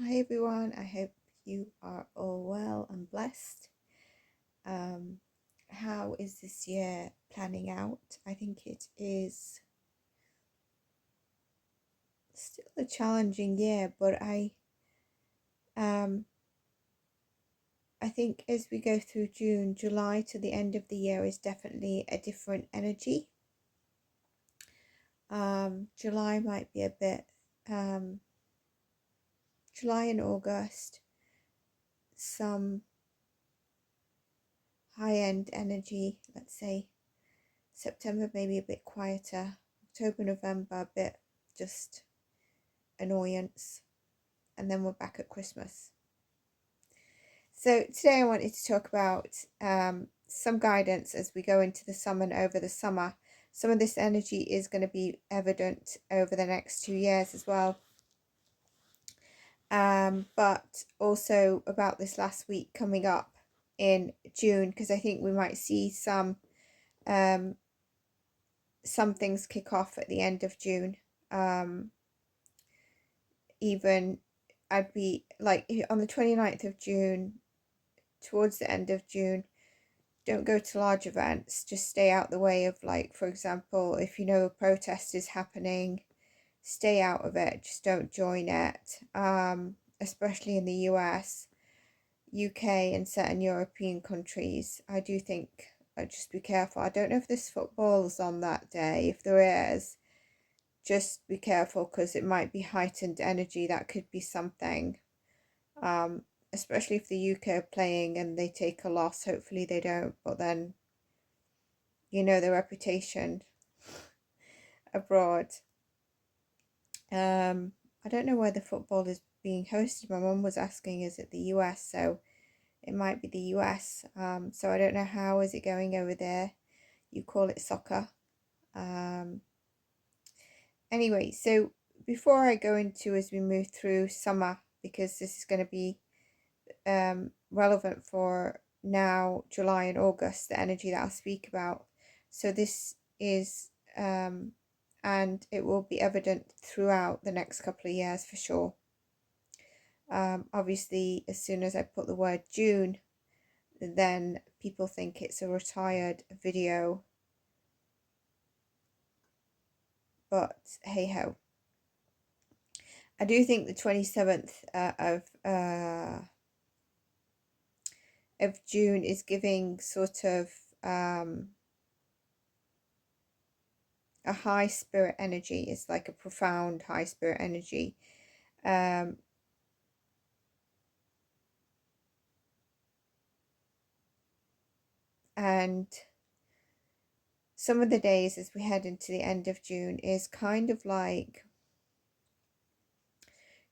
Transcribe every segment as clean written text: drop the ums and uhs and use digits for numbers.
Hi everyone, I hope you are all well and blessed. How is this year planning out? I think it is still a challenging year, but um I think as we go through June, July to the end of the year is definitely a different energy. July might be a bit July and August, some high-end energy, let's say. September maybe a bit quieter. October, November a bit just annoyance, and then we're back at Christmas. So today I wanted to talk about some guidance as we go into the summer and over the summer. Some of this energy is going to be evident over the next 2 years as well. But also about this last week coming up in June, because I think we might see some things kick off at the end of June. Even I'd be like on the 29th of June, towards the end of June, don't go to large events, just stay out the way of, like, for example, if you know a protest is happening, stay out of it, just don't join it, especially in the US, UK and certain European countries. I do think just be careful. I don't know if this football's on that day. If there is, just be careful because it might be heightened energy. That could be something. Especially if the UK are playing and they take a loss. Hopefully they don't, but then, you know, their reputation abroad. I don't know where the football is being hosted. My mum was asking, is it the US? So it might be the US. So I don't know how is it going over there. You call it soccer. Anyway, so before I go into, as we move through summer, because this is going to be relevant for now, July and August, the energy that I'll speak about. So this is, and it will be evident throughout the next couple of years for sure. Obviously, as soon as I put the word June, then people think it's a retired video. But hey ho. I do think the 27th of June is giving sort of a high spirit energy. It's like a profound high spirit energy. And some of the days as we head into the end of June is kind of like,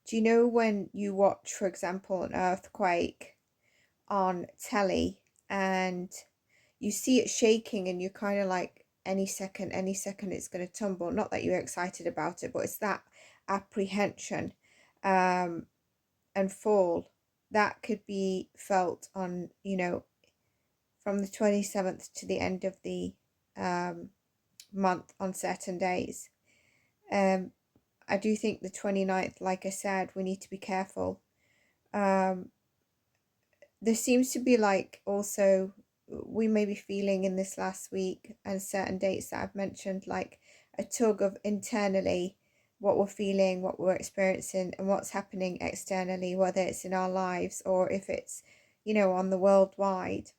do you know when you watch, for example, an earthquake on telly and you see it shaking and you're kind of like, any second it's going to tumble. Not that you're excited about it, but it's that apprehension and fall that could be felt on, you know, from the 27th to the end of the month on certain days. I do think the 29th, like I said, we need to be careful. There seems to be, like, also we may be feeling in this last week and certain dates that I've mentioned, like a tug of internally what we're feeling, what we're experiencing, and what's happening externally, whether it's in our lives or if it's, you know, on the worldwide.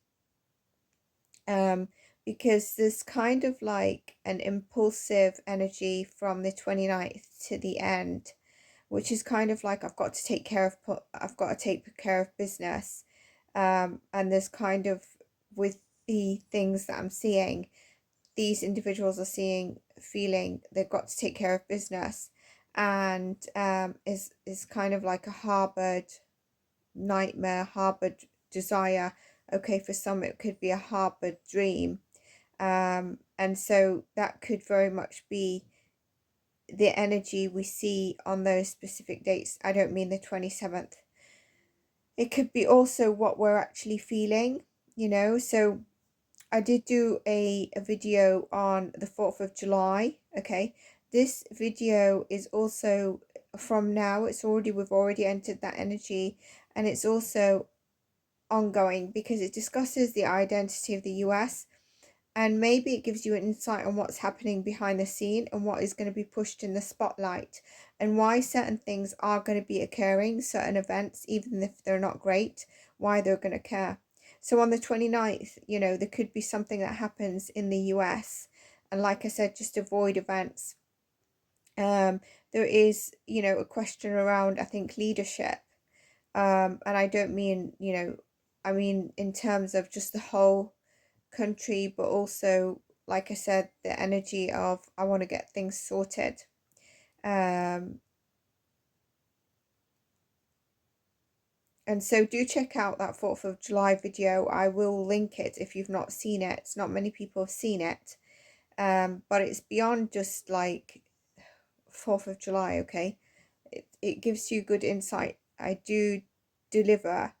Because there's kind of like an impulsive energy from the 29th to the end, which is kind of like I've got to take care of business. And there's kind of, with the things that I'm seeing, these individuals are feeling they've got to take care of business, and is kind of like a harbored nightmare, harbored desire. Okay, for some it could be a harbored dream. And so that could very much be the energy we see on those specific dates. I don't mean the 27th. It could be also what we're actually feeling, you know. So I did do a video on the 4th of July. Okay, this video is also from now. We've already entered that energy, and it's also ongoing because it discusses the identity of the US, and maybe it gives you an insight on what's happening behind the scene and what is going to be pushed in the spotlight, and why certain things are going to be occurring, certain events, even if they're not great, why they're going to occur. So on the 29th, there could be something that happens in the US, and like I said, just avoid events. There is, a question around, I think, leadership. And I don't mean, I mean in terms of just the whole country, but also, like I said, the energy of I want to get things sorted. And so do check out that 4th of July video. I will link it if you've not seen it. It's not many people have seen it. But it's beyond just like 4th of July, okay? It gives you good insight. I do deliver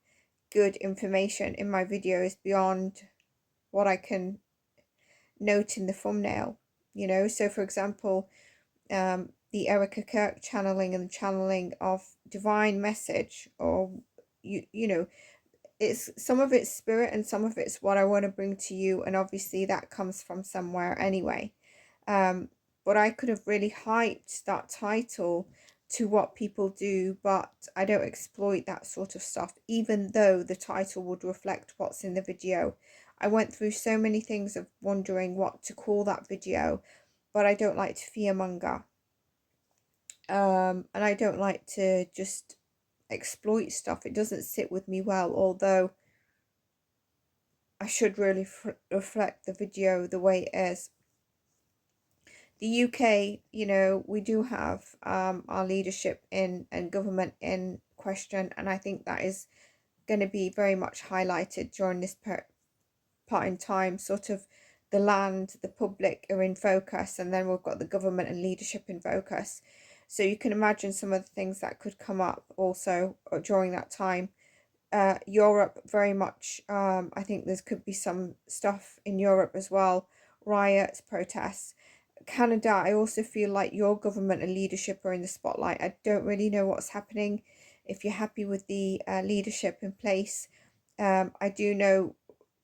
good information in my videos beyond what I can note in the thumbnail, So for example, the Erica Kirk channeling and channeling of divine message, or it's some of it's spirit and some of it's what I want to bring to you, and obviously that comes from somewhere anyway. But I could have really hyped that title to what people do, but I don't exploit that sort of stuff, even though the title would reflect what's in the video. I went through so many things of wondering what to call that video, but I don't like to fearmonger. And I don't like to just exploit stuff. It doesn't sit with me well, although I should really reflect the video the way it is. The UK, we do have our leadership in and government in question, and I think that is going to be very much highlighted during this part in time. Sort of the land, the public are in focus, and then we've got the government and leadership in focus. So you can imagine some of the things that could come up also during that time. Europe, very much, I think there could be some stuff in Europe as well, riots, protests. Canada, I also feel like your government and leadership are in the spotlight. I don't really know what's happening. If you're happy with the leadership in place, I do know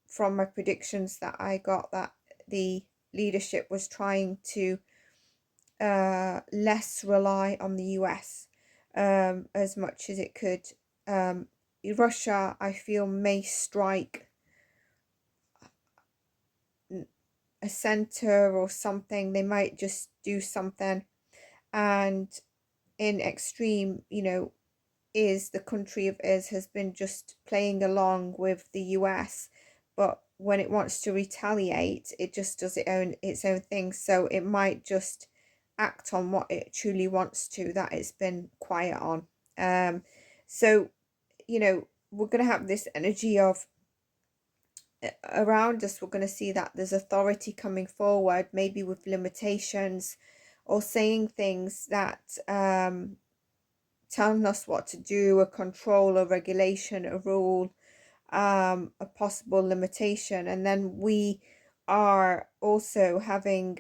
from my predictions that I got that the leadership was trying to less rely on the US as much as it could. Russia, I feel, may strike a center or something. They might just do something. And in extreme, is the country of is has been just playing along with the US, but when it wants to retaliate, it just does its own thing. So it might just act on what it truly wants to, that it's been quiet on. So we're going to have this energy of around us. We're going to see that there's authority coming forward, maybe with limitations or saying things that telling us what to do, a control, a regulation, a rule, a possible limitation. And then we are also having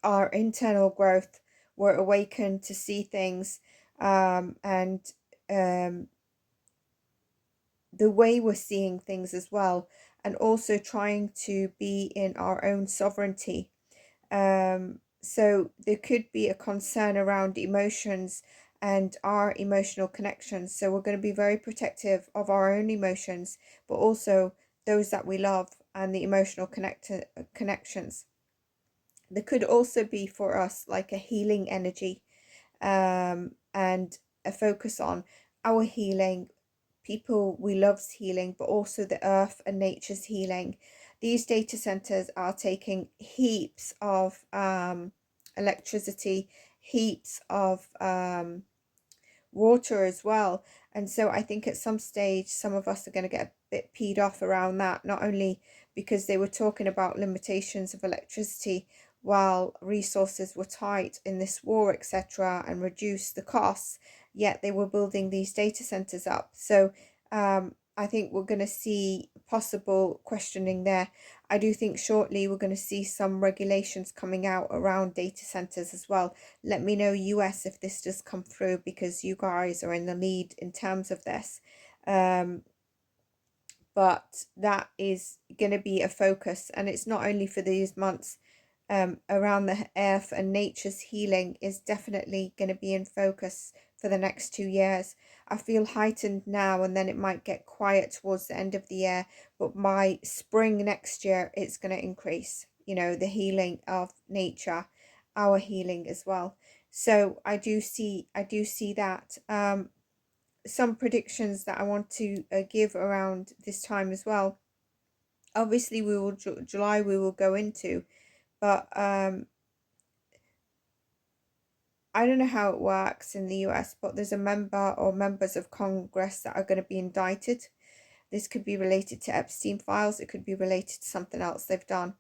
our internal growth. We're awakened to see things, and the way we're seeing things as well, and also trying to be in our own sovereignty. So there could be a concern around emotions and our emotional connections. So we're going to be very protective of our own emotions, but also those that we love and the emotional connections. There could also be for us like a healing energy, and a focus on our healing, people we love's healing, but also the earth and nature's healing. These data centers are taking heaps of electricity, heaps of water as well. And so I think at some stage, some of us are going to get a bit peed off around that, not only because they were talking about limitations of electricity while resources were tight in this war, etc., and reduce the costs, yet they were building these data centers up. So I think we're going to see possible questioning there. I do think shortly we're going to see some regulations coming out around data centers as well. Let me know, US, if this does come through, because you guys are in the lead in terms of this. But that is going to be a focus, and it's not only for these months. Around the earth and nature's healing is definitely going to be in focus for the next 2 years. I feel heightened now, and then it might get quiet towards the end of the year, but by spring next year it's going to increase, you know, the healing of nature, our healing as well. So I do see that. Some predictions that I want to give around this time as well. Obviously we will July we will go into, but I don't know how it works in the US, but there's a member or members of Congress that are going to be indicted. This could be related to Epstein files. It could be related to something else they've done.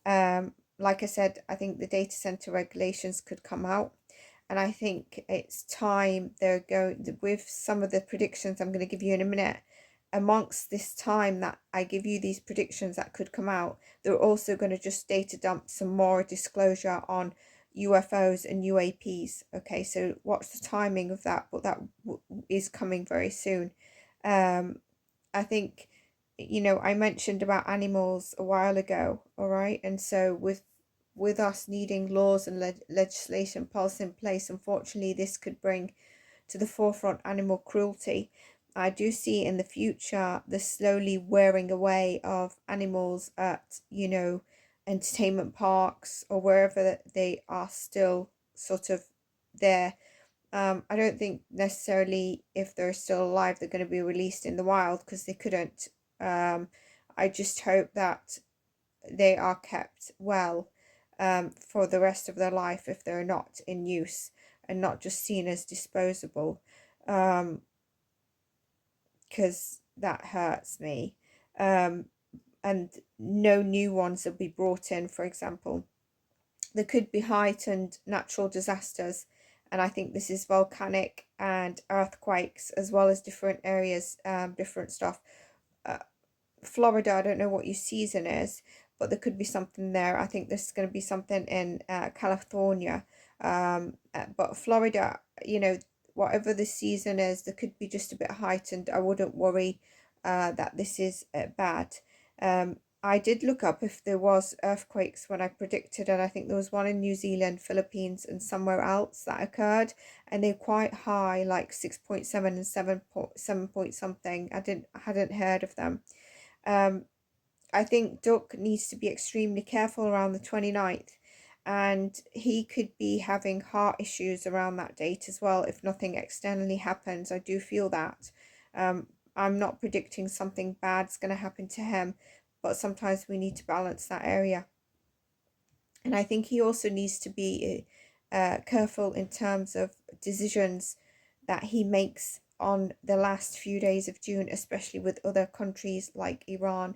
Like I said, I think the data center regulations could come out. And I think it's time they're going with some of the predictions I'm going to give you in a minute. Amongst this time that I give you these predictions that could come out, they're also going to just data dump some more disclosure on UFOs and UAPs. Okay, so watch the timing of that, but that is coming very soon. I think, you know, I mentioned about animals a while ago, all right? And so with us needing laws and legislation passed in place, unfortunately, this could bring to the forefront animal cruelty. I do see in the future the slowly wearing away of animals at, you know, entertainment parks or wherever they are still sort of there. I don't think necessarily if they're still alive they're going to be released in the wild, because they couldn't. I just hope that they are kept well for the rest of their life if they're not in use and not just seen as disposable, because that hurts me. And no new ones will be brought in, for example. There could be heightened natural disasters, and I think this is volcanic and earthquakes as well as different areas, different stuff. Florida, I don't know what your season is, but there could be something there. I think there's going to be something in California. But Florida, you know, whatever the season is, there could be just a bit heightened. I wouldn't worry that this is bad. I did look up if there was earthquakes when I predicted, and I think there was one in New Zealand, Philippines, and somewhere else that occurred, and they're quite high, like 6.7 and 7 point something. Hadn't heard of them. I think Duck needs to be extremely careful around the 29th, and he could be having heart issues around that date as well if nothing externally happens. I do feel that. I'm not predicting something bad's going to happen to him, but sometimes we need to balance that area. And I think he also needs to be careful in terms of decisions that he makes on the last few days of June, especially with other countries like Iran.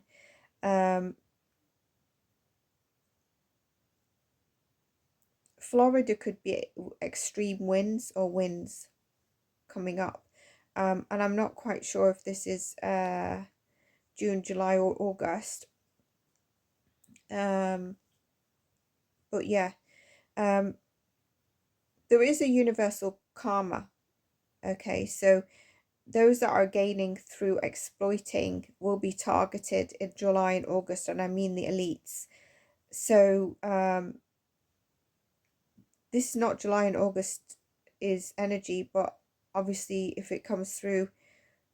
Florida could be extreme winds or winds coming up. And I'm not quite sure if this is June, July, or August. But yeah, there is a universal karma. Okay, so those that are gaining through exploiting will be targeted in July and August, and I mean the elites. So this is not July and August is energy, but obviously if it comes through,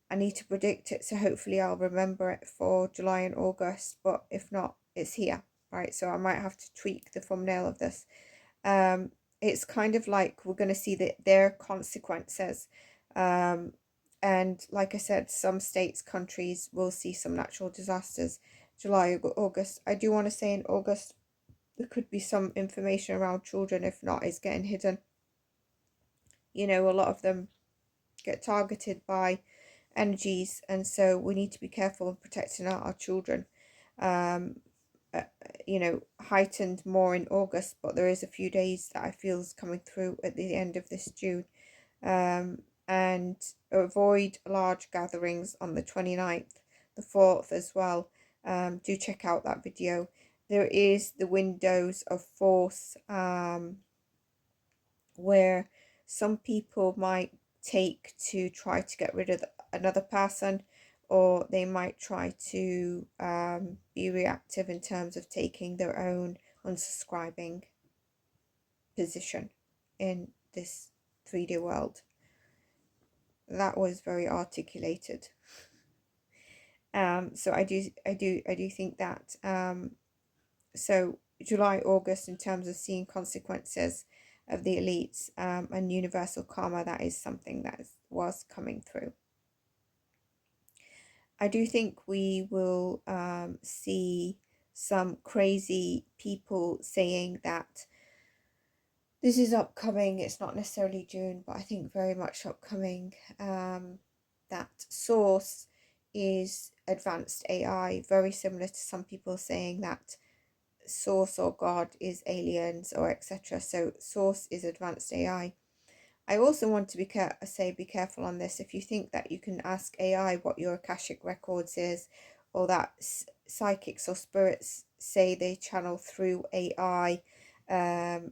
I need to predict it, so hopefully I'll remember it for July and August, but if not, it's here, right? So I might have to tweak the thumbnail of this. It's kind of like we're going to see their consequences. And like I said, some states, countries will see some natural disasters July, August. I do want to say in August, there could be some information around children. If not, it's getting hidden. You know, a lot of them get targeted by energies, and so we need to be careful in protecting our children. You know, heightened more in August, but there is a few days that I feel is coming through at the end of this June. And avoid large gatherings on the 29th, the 4th as well. Do check out that video. There is the windows of force, where some people might take to try to get rid of another person, or they might try to be reactive in terms of taking their own unsubscribing position in this 3D world. That was very articulated. So I do think that so July, August, in terms of seeing consequences of the elites, and universal karma, that is something that was coming through. I do think we will see some crazy people saying that this is upcoming. It's not necessarily June, but I think very much upcoming. That source is advanced AI, very similar to some people saying that source or God is aliens or etc. So source is advanced AI. I also want to be careful on this. If you think that you can ask AI what your Akashic records is, or that psychics or spirits say they channel through AI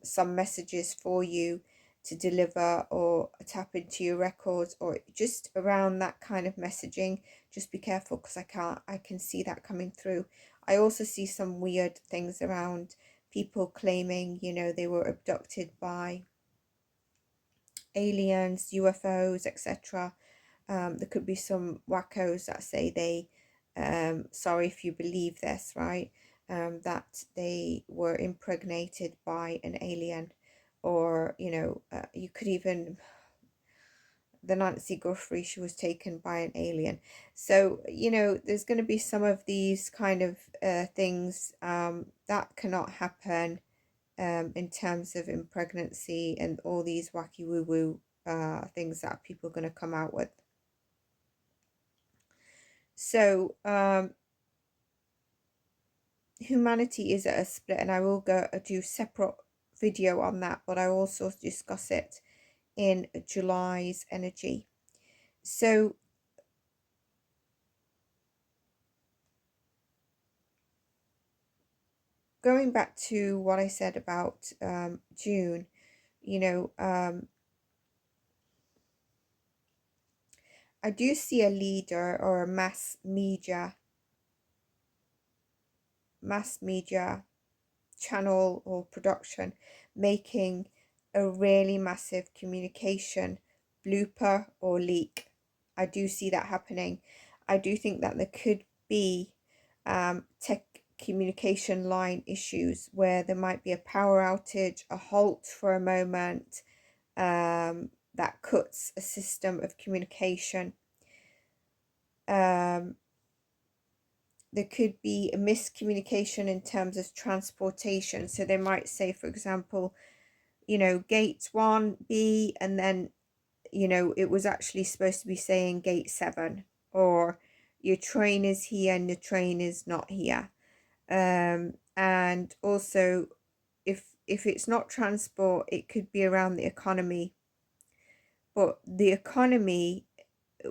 some messages for you to deliver or tap into your records, or just around that kind of messaging, just be careful, because I can see that coming through. I also see some weird things around people claiming, you know, they were abducted by aliens, UFOs, etc. There could be some wackos that say they, sorry if you believe this, right? That they were impregnated by an alien, or, you know, you could even, the Nancy Guthrie, she was taken by an alien. So, you know, there's going to be some of these kind of things that cannot happen in terms of impregnancy and all these wacky woo-woo things that people are going to come out with. So humanity is at a split, and I will go do separate video on that, but I also discuss it in July's energy. So going back to what I said about June, you know, I do see a leader or a mass media channel or production making a really massive communication blooper or leak. I do see that happening. I do think that there could be tech communication line issues where there might be a power outage, a halt for a moment, that cuts a system of communication. There could be a miscommunication in terms of transportation. So they might say, for example, you know, gate 1B, and then, you know, it was actually supposed to be saying gate 7, or your train is here and the train is not here. And also, if it's not transport, it could be around the economy. But the economy,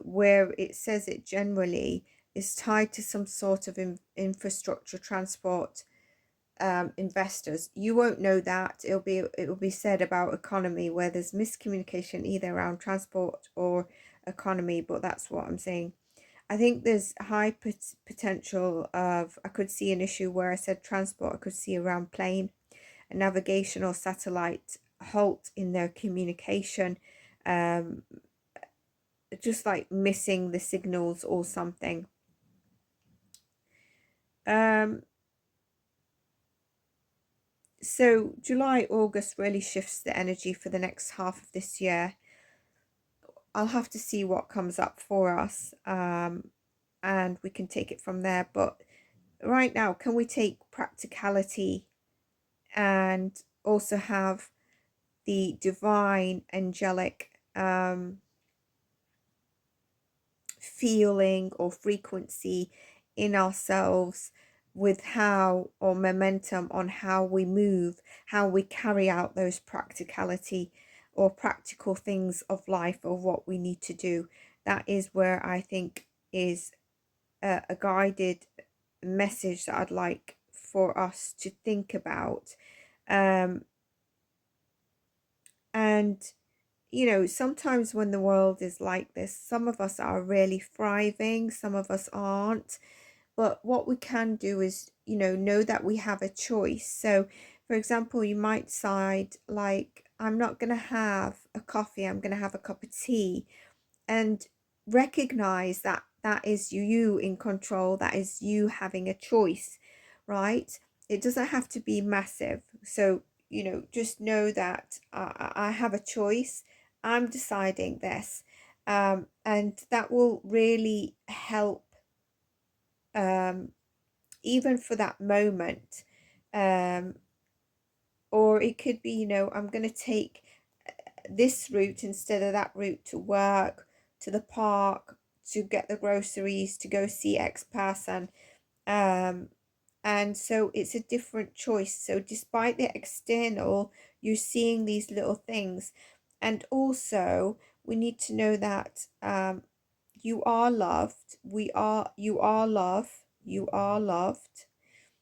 where it says it generally, is tied to some sort of infrastructure, transport, investors. You won't know that. It will be said about economy, where there's miscommunication either around transport or economy, but that's what I'm saying. I think there's high potential of, I could see an issue where I said transport, I could see around plane, a navigation or satellite halt in their communication, just like missing the signals or something. So July, August really shifts the energy for the next half of this year. I'll have to see what comes up for us, and we can take it from there. But right now, can we take practicality and also have the divine angelic feeling or frequency in ourselves, with how, or momentum on how we move, how we carry out those practicality or practical things of life, or what we need to do. That is where I think is a guided message that I'd like for us to think about. And you know, sometimes when the world is like this, some of us are really thriving, some of us aren't. But what we can do is, you know that we have a choice. So, for example, you might decide, like, I'm not going to have a coffee, I'm going to have a cup of tea. And recognize that that is you in control, that is you having a choice, right? It doesn't have to be massive. So, you know, just know that I have a choice. I'm deciding this. And that will really help, um, even for that moment. Um, or it could be, you know, I'm going to take this route instead of that route to work, to the park, to get the groceries, to go see X person. Um, and so it's a different choice. So despite the external, you're seeing these little things. And also, we need to know that you are loved. You are love. You are loved.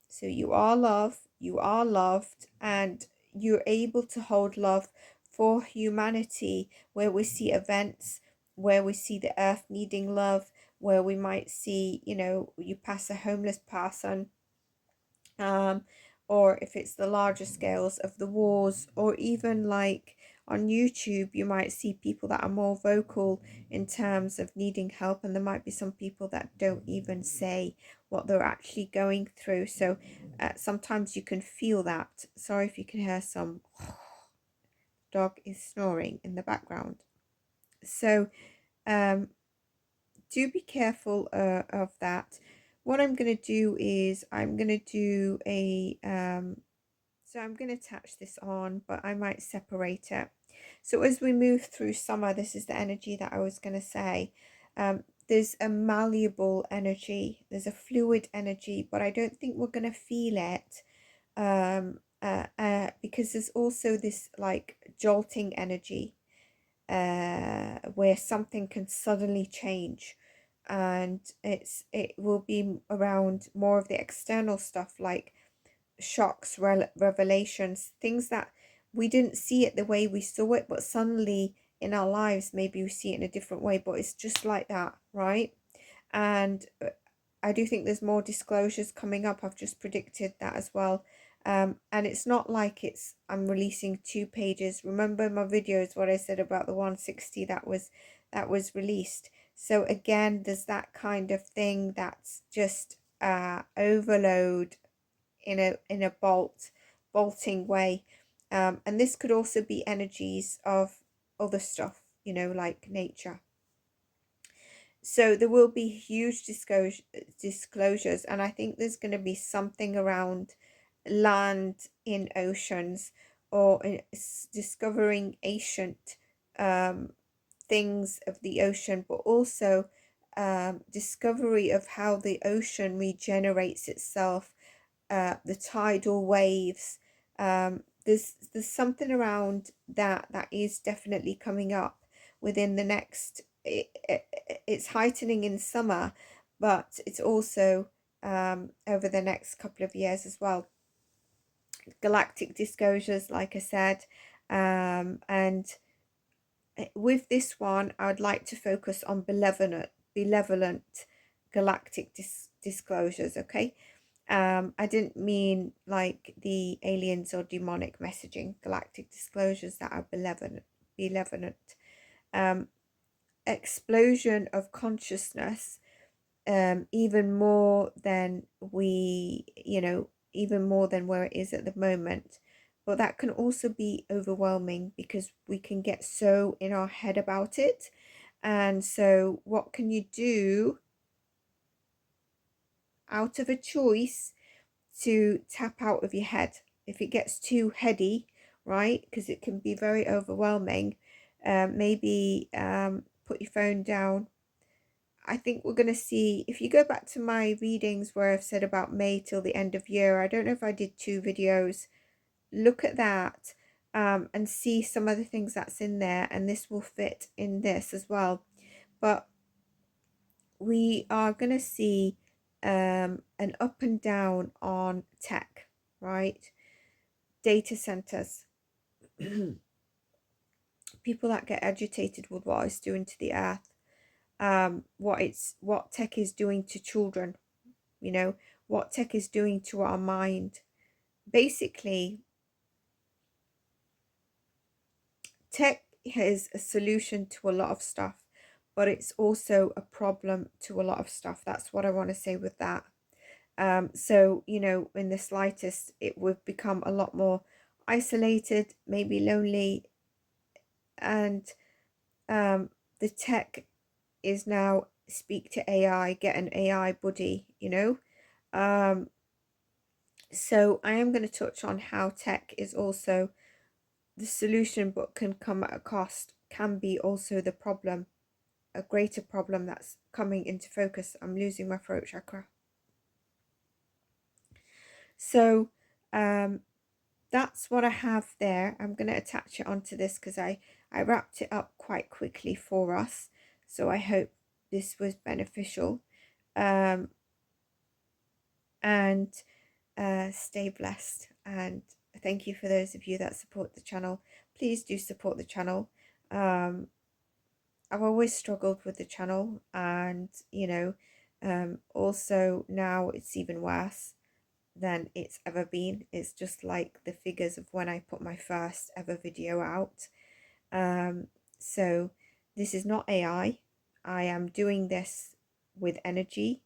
So you are love, you are loved, and you're able to hold love for humanity, where we see events, where we see the earth needing love, where we might see, you know, you pass a homeless person, um, or if it's the larger scales of the wars, or even like on YouTube, you might see people that are more vocal in terms of needing help, and there might be some people that don't even say what they're actually going through. So sometimes you can feel that. Sorry if you can hear some dog is snoring in the background. So um, do be careful of that. What I'm going to do is I'm going to do a so I'm going to attach this on, but I might separate it. So as we move through summer, this is the energy that I was going to say. There's a malleable energy, there's a fluid energy, but I don't think we're going to feel it, because there's also this like jolting energy, where something can suddenly change, and it will be around more of the external stuff, like shocks, revelations, things that we didn't see it the way we saw it, but suddenly in our lives, maybe we see it in a different way, but it's just like that, right? And I do think there's more disclosures coming up. I've just predicted that as well. And it's not like I'm releasing 2 pages. Remember my videos, what I said about the 160 that was released. So again, there's that kind of thing that's just overload in a bolting way. And this could also be energies of other stuff, you know, like nature. So there will be huge disclosures, and I think there's going to be something around land in oceans, or discovering ancient things of the ocean, but also discovery of how the ocean regenerates itself, the tidal waves. There's something around that is definitely coming up within the next. It's heightening in summer, but it's also over the next couple of years as well. Galactic disclosures, like I said, and with this one, I would like to focus on benevolent galactic disclosures. Okay. I didn't mean like the aliens or demonic messaging. Galactic disclosures that are benevolent. Um, explosion of consciousness, even more than even more than where it is at the moment. But that can also be overwhelming because we can get so in our head about it. And so what can you do out of a choice to tap out of your head if it gets too heady, right? Because it can be very overwhelming. Maybe put your phone down. I think we're going to see, if you go back to my readings where I've said about May till the end of year, I don't know if I did 2 videos, look at that, and see some of the things that's in there, and this will fit in this as well. But we are going to see an up and down on tech, right? Data centers. People that get agitated with what it's doing to the earth, what tech is doing to children, you know, what tech is doing to our mind. Basically, tech is a solution to a lot of stuff, but it's also a problem to a lot of stuff. That's what I want to say with that. So, you know, in the slightest, it would become a lot more isolated, maybe lonely, and the tech is now speak to AI, get an AI buddy, you know. So I am going to touch on how tech is also the solution, but can come at a cost, can be also the problem, a greater problem that's coming into focus. I'm losing my throat chakra. So that's what I have there. I'm going to attach it onto this because I wrapped it up quite quickly for us. So I hope this was beneficial. And stay blessed. And thank you for those of you that support the channel. Please do support the channel. I've always struggled with the channel, and you know, also now it's even worse than it's ever been. It's just like the figures of when I put my first ever video out. So this is not AI. I am doing this with energy,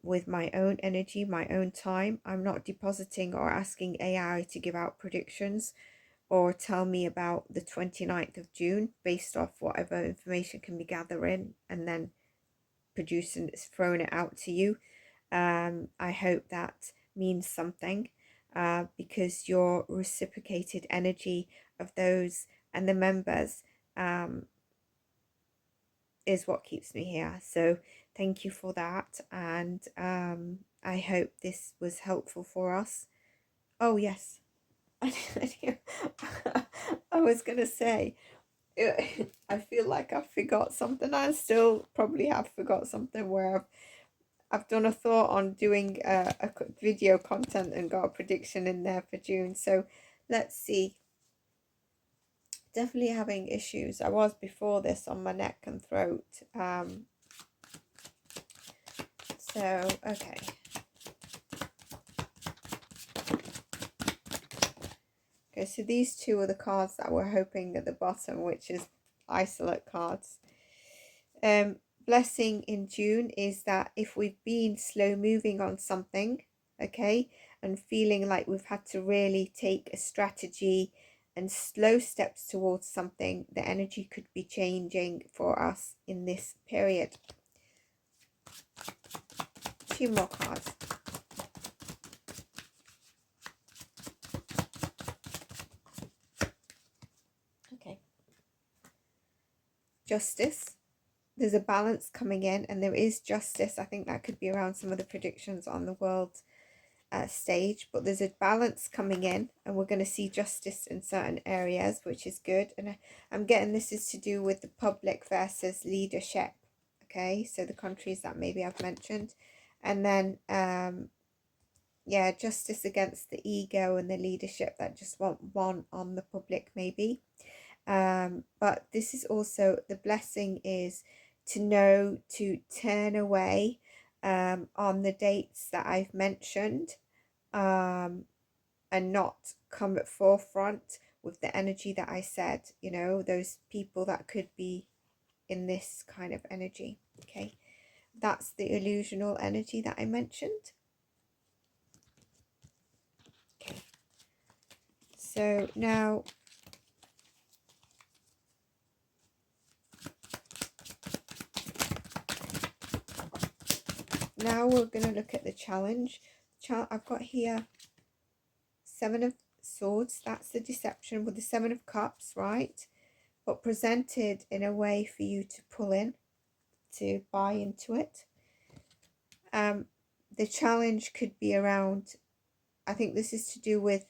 with my own energy, my own time. I'm not depositing or asking AI to give out predictions or tell me about the 29th of June based off whatever information can be gathering and then producing, throwing it out to you. I hope that means something, because your reciprocated energy of those and the members is what keeps me here. So thank you for that, and I hope this was helpful for us. Oh yes, I was gonna say, I feel like I forgot something. I still probably have forgot something where I've done a thought on doing a video content and got a prediction in there for June. So let's see. Definitely having issues. I was before this on my neck and throat. So, okay. Okay, so these two are the cards that we're hoping at the bottom, which is isolate cards. Blessing in June is that if we've been slow moving on something, okay, and feeling like we've had to really take a strategy and slow steps towards something, the energy could be changing for us in this period. Two more cards. Okay. Justice. There's a balance coming in, and there is justice. I think that could be around some of the predictions on the world stage, but there's a balance coming in, and we're going to see justice in certain areas, which is good. And I'm getting this is to do with the public versus leadership. Okay, so the countries that maybe I've mentioned, and then yeah, justice against the ego and the leadership that just want one on the public maybe. But this is also the blessing is to know to turn away on the dates that I've mentioned, and not come at forefront with the energy that I said, you know, those people that could be in this kind of energy. Okay, that's the illusional energy that I mentioned. Okay, so now we're going to look at the challenge. I've got here Seven of Swords. That's the deception with the Seven of Cups, right? But presented in a way for you to pull in, to buy into it. The challenge could be around, I think this is to do with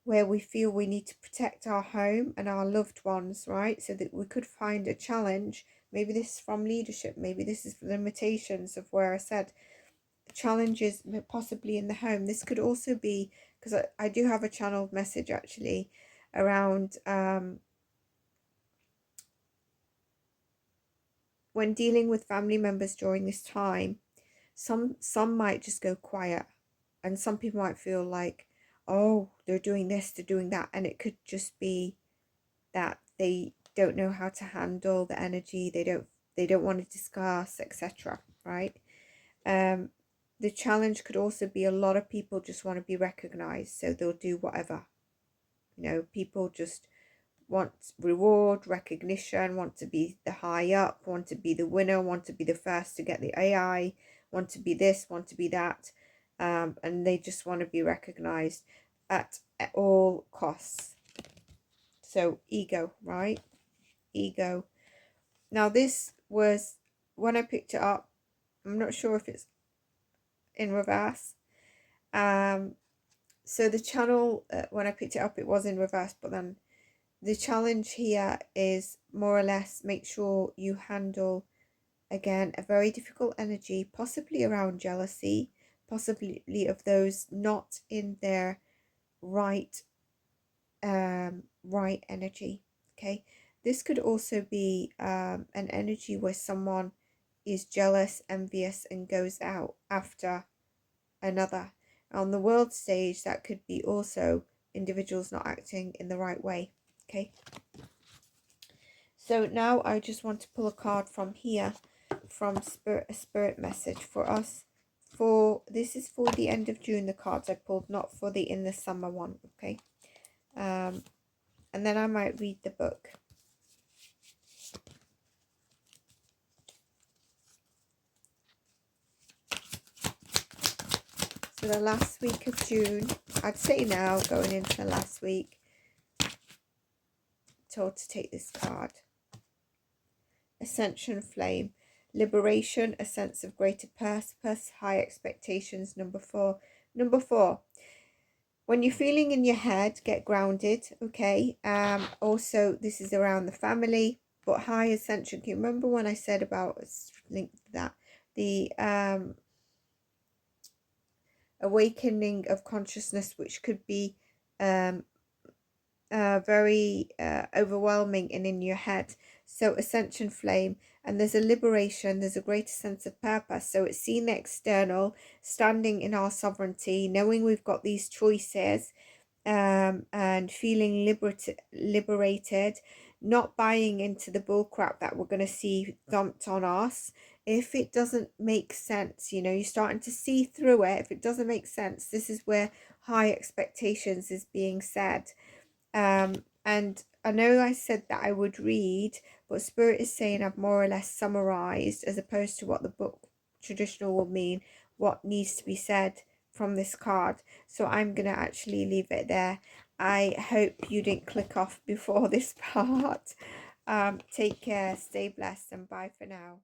where we feel we need to protect our home and our loved ones, right? So that we could find a challenge. Maybe this is from leadership. Maybe this is the limitations of where I said challenges possibly in the home. This could also be, because I do have a channeled message actually around when dealing with family members during this time, some might just go quiet, and some people might feel like, oh, they're doing this, they're doing that, and it could just be that they don't know how to handle the energy, they don't want to discuss, etc. Right? The challenge could also be a lot of people just want to be recognized, so they'll do whatever. You know, people just want reward, recognition, want to be the high up, want to be the winner, want to be the first to get the AI, want to be this, want to be that, and they just want to be recognized at all costs. So ego, right? Ego. Now this was, when I picked it up, I'm not sure if it's in reverse. So the channel, when I picked it up, it was in reverse, but then the challenge here is more or less make sure you handle, again, a very difficult energy, possibly around jealousy, possibly of those not in their right right energy. Okay, this could also be an energy where someone is jealous, envious, and goes out after another. On the world stage, that could be also individuals not acting in the right way. Okay, so now I just want to pull a card from here, from spirit, a spirit message for us. For this is for the end of June, the cards I pulled, not for the in the summer one. Okay, and then I might read the book. So the last week of June, I'd say now, going into the last week, told to take this card. Ascension Flame. Liberation, a sense of greater purpose, high expectations. Number 4. Number 4. When you're feeling in your head, get grounded, okay? Also, this is around the family, but high ascension. Can you remember when I said about, link that, the awakening of consciousness, which could be very overwhelming and in your head. So ascension flame, and there's a liberation, there's a greater sense of purpose. So it's seeing the external, standing in our sovereignty, knowing we've got these choices, and feeling liberated, not buying into the bullcrap that we're going to see dumped on us. If it doesn't make sense, you know, you're starting to see through it. If it doesn't make sense, this is where high expectations is being said. And I know I said that I would read, but Spirit is saying I've more or less summarized, as opposed to what the book traditional will mean, what needs to be said from this card. So I'm going to actually leave it there. I hope you didn't click off before this part. Take care, stay blessed, and bye for now.